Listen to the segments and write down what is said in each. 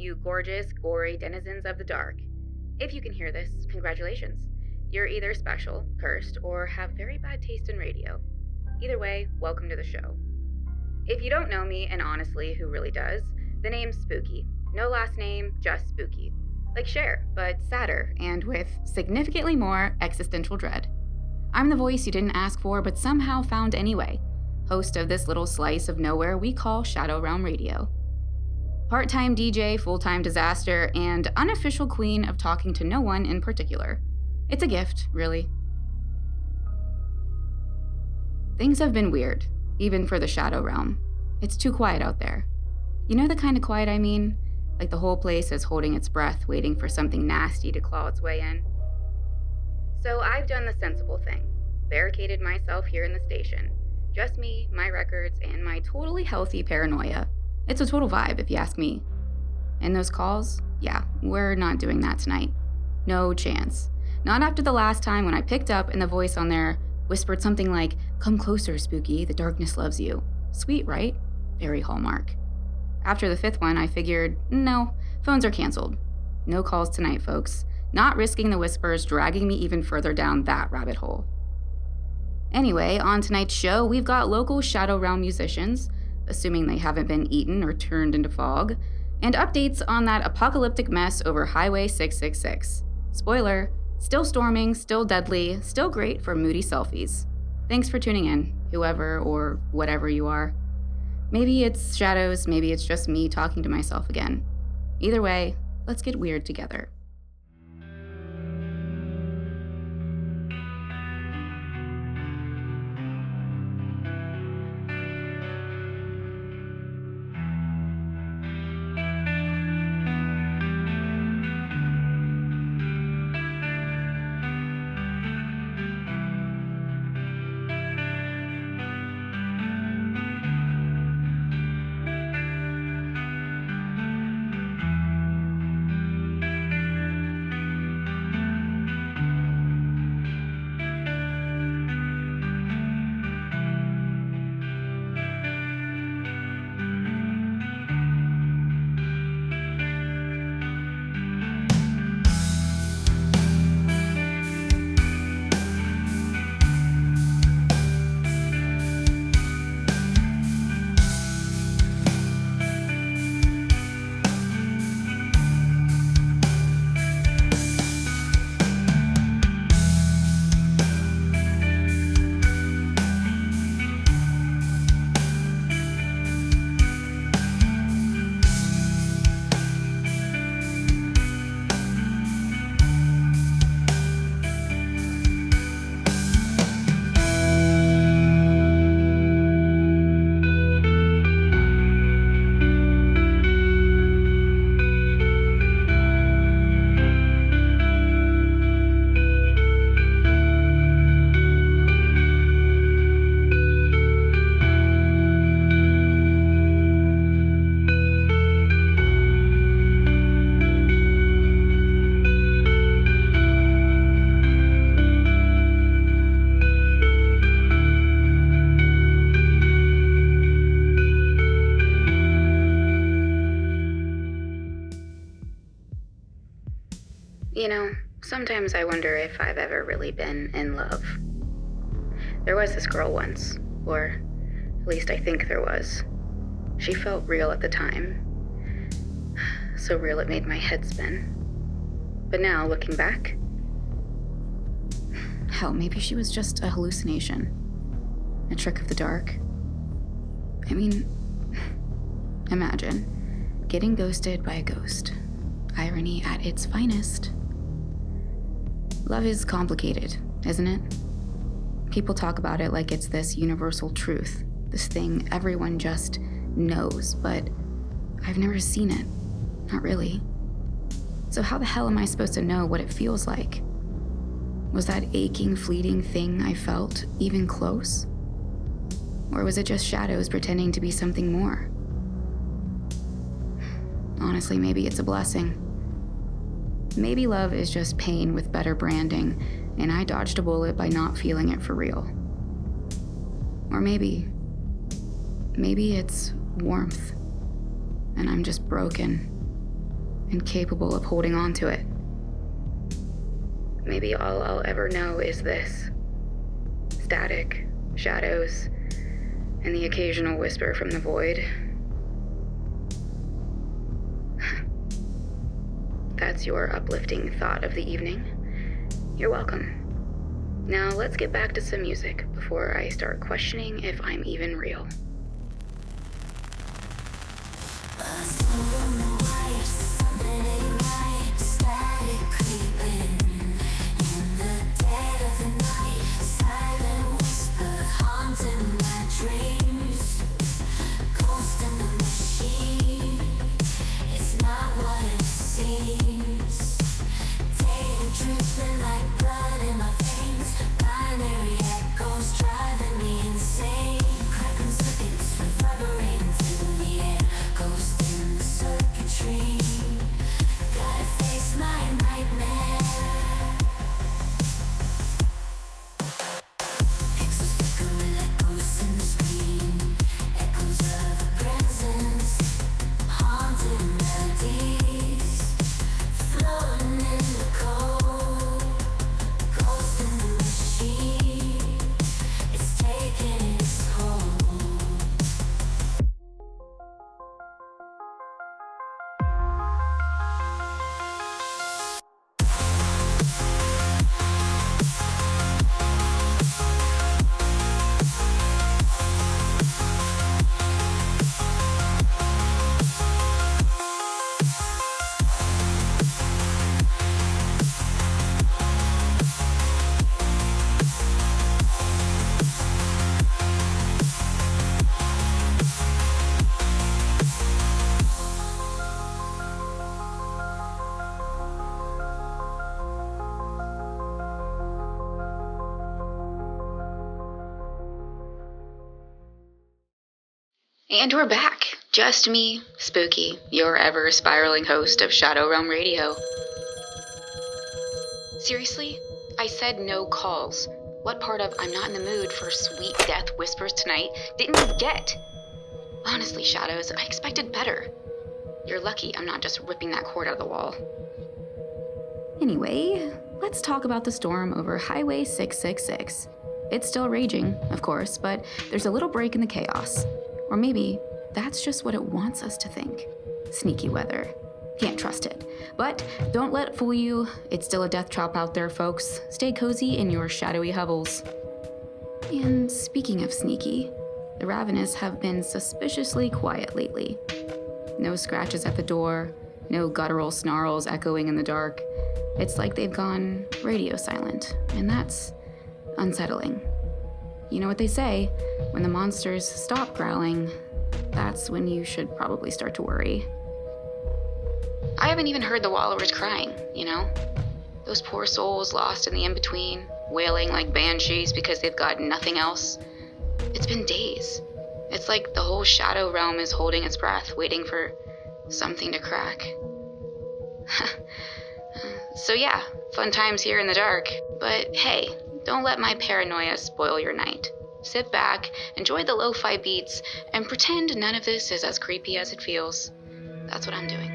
you gorgeous, gory denizens of the dark. If you can hear this, congratulations. You're either special, cursed, or have very bad taste in radio. Either way, welcome to the show. If you don't know me, and honestly, who really does, the name's Spooky. No last name, just Spooky. Like Cher, but sadder, and with significantly more existential dread. I'm the voice you didn't ask for, but somehow found anyway. Host of this little slice of nowhere we call Shadow Realm Radio. Part-time DJ, full-time disaster, and unofficial queen of talking to no one in particular. It's a gift, really. Things have been weird, even for the Shadow Realm. It's too quiet out there. You know the kind of quiet I mean? Like the whole place is holding its breath, waiting for something nasty to claw its way in. So I've done the sensible thing. Barricaded myself here in the station. Just me, my records, and my totally healthy paranoia. It's a total vibe, if you ask me. And those calls? Yeah, we're not doing that tonight. No chance. Not after the last time when I picked up and the voice on there whispered something like, "Come closer, Spooky, the darkness loves you." Sweet, right? Very Hallmark. After the fifth one, I figured, no, phones are canceled. No calls tonight, folks. Not risking the whispers dragging me even further down that rabbit hole. Anyway, on tonight's show, we've got local Shadow Realm musicians, assuming they haven't been eaten or turned into fog, and updates on that apocalyptic mess over Highway 666. Spoiler, still storming, still deadly, still great for moody selfies. Thanks for tuning in, whoever or whatever you are. Maybe it's shadows, maybe it's just me talking to myself again. Either way, let's get weird together. You know, sometimes I wonder if I've ever really been in love. There was this girl once, or at least I think there was. She felt real at the time. So real it made my head spin. But now, looking back, hell, maybe she was just a hallucination. A trick of the dark. I mean, imagine getting ghosted by a ghost. Irony at its finest. Love is complicated, isn't it? People talk about it like it's this universal truth, this thing everyone just knows, but I've never seen it. Not really. So how the hell am I supposed to know what it feels like? Was that aching, fleeting thing I felt even close? Or was it just shadows pretending to be something more? Honestly, maybe it's a blessing. Maybe love is just pain with better branding, and I dodged a bullet by not feeling it for real. Or maybe it's warmth, and I'm just broken. and capable of holding on to it. Maybe all I'll ever know is this: static, shadows, and the occasional whisper from the void. That's your uplifting thought of the evening. You're welcome. Now let's get back to some music before I start questioning if I'm even real. And we're back. Just me, Spooky, your ever spiraling host of Shadow Realm Radio. Seriously? I said no calls. What part of "I'm not in the mood for sweet death whispers tonight" didn't you get? Honestly, Shadows, I expected better. You're lucky I'm not just ripping that cord out of the wall. Anyway, let's talk about the storm over Highway 666. It's still raging, of course, but there's a little break in the chaos. Or maybe that's just what it wants us to think. Sneaky weather. Can't trust it. But don't let it fool you. It's still a death trap out there, folks. Stay cozy in your shadowy hovels. And speaking of sneaky, the Ravenous have been suspiciously quiet lately. No scratches at the door, no guttural snarls echoing in the dark. It's like they've gone radio silent, and that's unsettling. You know what they say, when the monsters stop growling, that's when you should probably start to worry. I haven't even heard the wallowers crying, you know? Those poor souls lost in the in-between, wailing like banshees because they've got nothing else. It's been days. It's like the whole shadow realm is holding its breath, waiting for something to crack. So yeah, fun times here in the dark. But hey, don't let my paranoia spoil your night. Sit back, enjoy the lo-fi beats, and pretend none of this is as creepy as it feels. That's what I'm doing.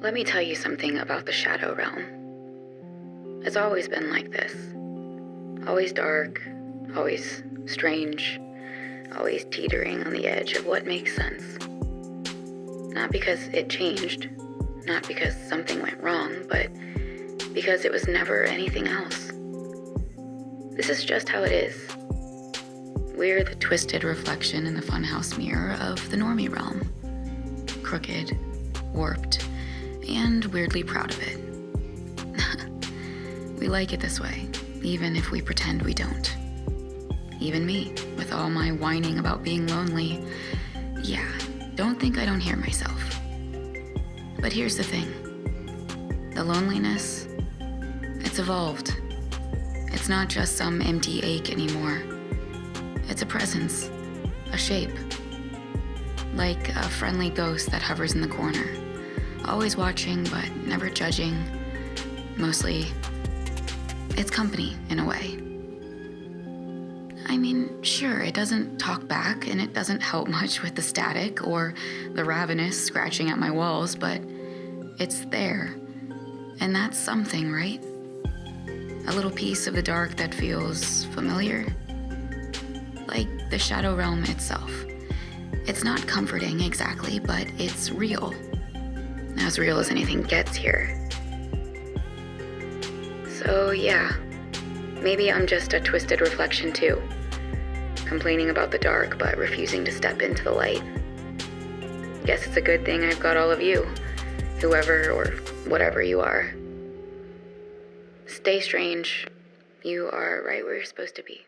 Let me tell you something about the Shadow Realm. It's always been like this. Always dark, always strange, always teetering on the edge of what makes sense. Not because it changed, not because something went wrong, but because it was never anything else. This is just how it is. We're the twisted reflection in the funhouse mirror of the normie realm. Crooked, warped, and weirdly proud of it. We like it this way, even if we pretend we don't. Even me, with all my whining about being lonely. Yeah, don't think I don't hear myself. But here's the thing. The loneliness, it's evolved. It's not just some empty ache anymore. It's a presence, a shape. Like a friendly ghost that hovers in the corner. Always watching, but never judging. Mostly, it's company in a way. I mean, sure, it doesn't talk back, and it doesn't help much with the static or the ravenous scratching at my walls, but it's there. And that's something, right? A little piece of the dark that feels familiar. Like the Shadow Realm itself. It's not comforting exactly, but it's real. As real as anything gets here. So yeah, maybe I'm just a twisted reflection too. Complaining about the dark, but refusing to step into the light. Guess it's a good thing I've got all of you, whoever or whatever you are. Stay strange. You are right where you're supposed to be.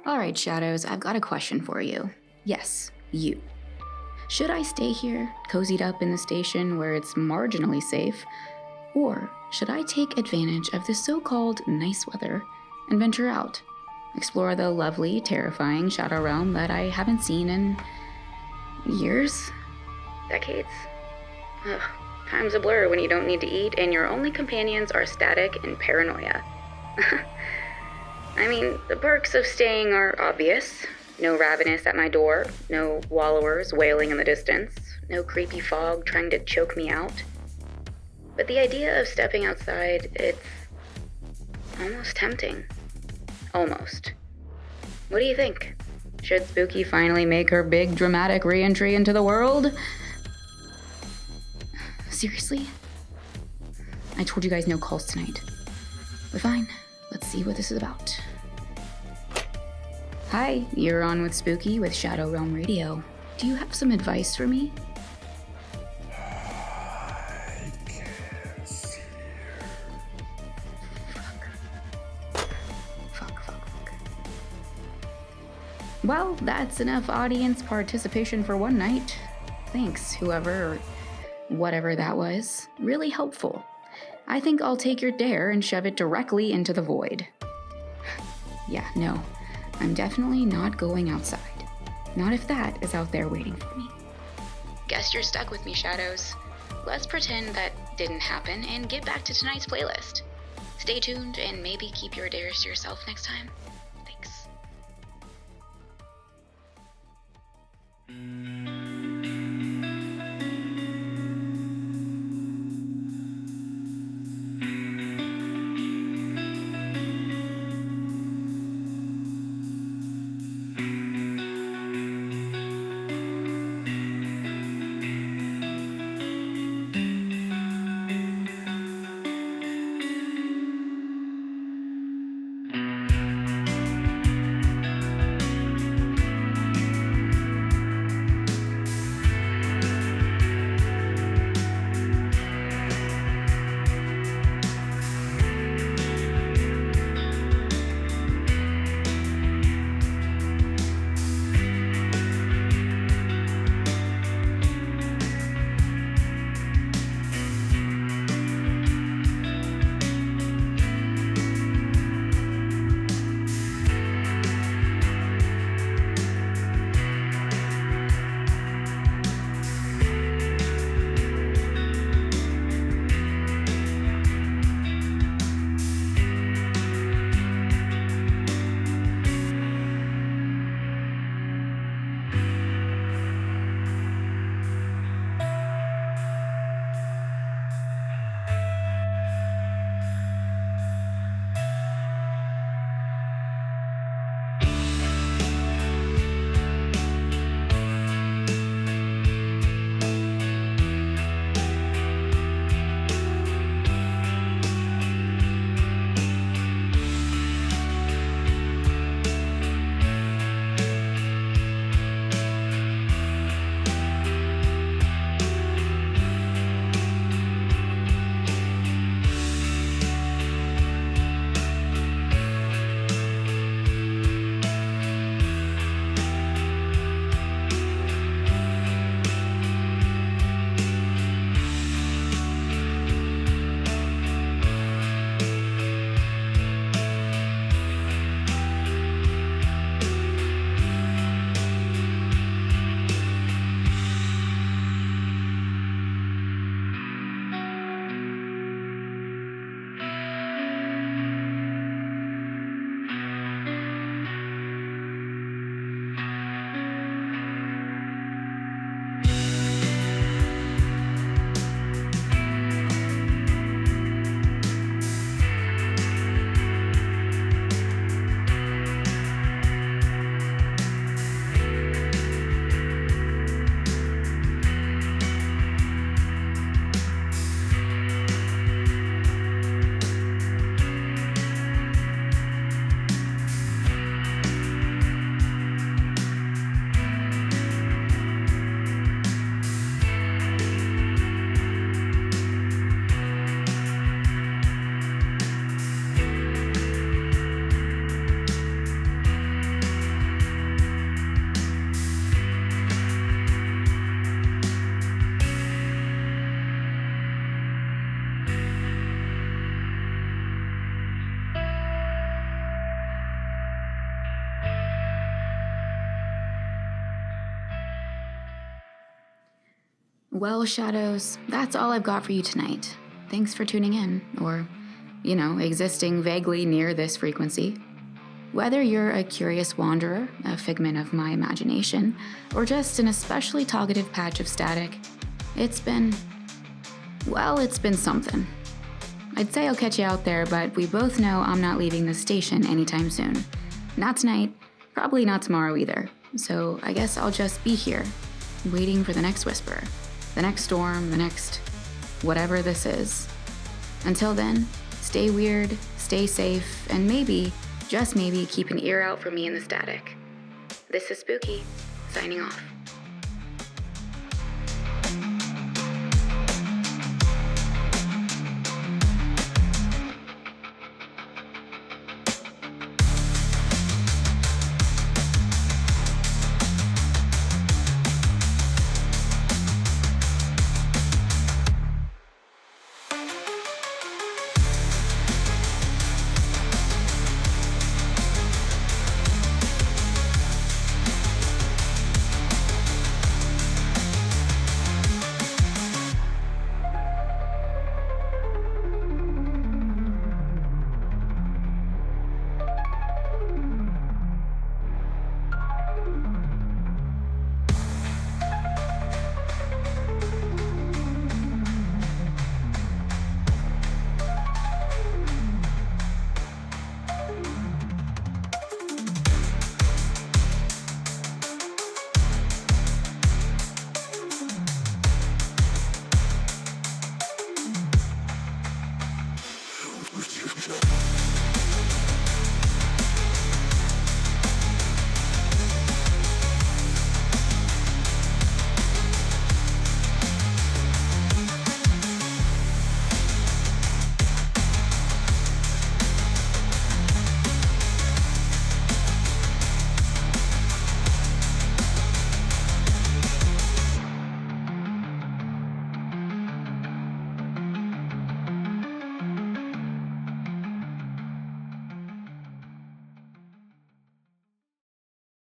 All right, Shadows, I've got a question for you. Yes, you. Should I stay here, cozied up in the station where it's marginally safe? Or should I take advantage of the so-called nice weather and venture out? Explore the lovely, terrifying Shadow Realm that I haven't seen in years? Decades? Ugh, time's a blur when you don't need to eat and your only companions are static and paranoia. I mean, the perks of staying are obvious. No ravenous at my door, no wallowers wailing in the distance, no creepy fog trying to choke me out. But the idea of stepping outside, it's almost tempting. Almost. What do you think? Should Spooky finally make her big dramatic re-entry into the world? Seriously? I told you guys no calls tonight. But fine, let's see what this is about. Hi, you're on with Spooky with Shadow Realm Radio. Do you have some advice for me? I can't see her. Fuck. Well, that's enough audience participation for one night. Thanks, whoever or whatever that was. Really helpful. I think I'll take your dare and shove it directly into the void. Yeah, no. I'm definitely not going outside. Not if that is out there waiting for me. Guess you're stuck with me, Shadows. Let's pretend that didn't happen and get back to tonight's playlist. Stay tuned and maybe keep your dares to yourself next time. Thanks. Well, Shadows, that's all I've got for you tonight. Thanks for tuning in, or, existing vaguely near this frequency. Whether you're a curious wanderer, a figment of my imagination, or just an especially talkative patch of static, it's been something. I'd say I'll catch you out there, but we both know I'm not leaving this station anytime soon. Not tonight, probably not tomorrow either. So I guess I'll just be here, waiting for the next whisper, the next storm, the next whatever this is. Until then, stay weird, stay safe, and maybe, just maybe, keep an ear out for me in the static. This is Spooky, signing off.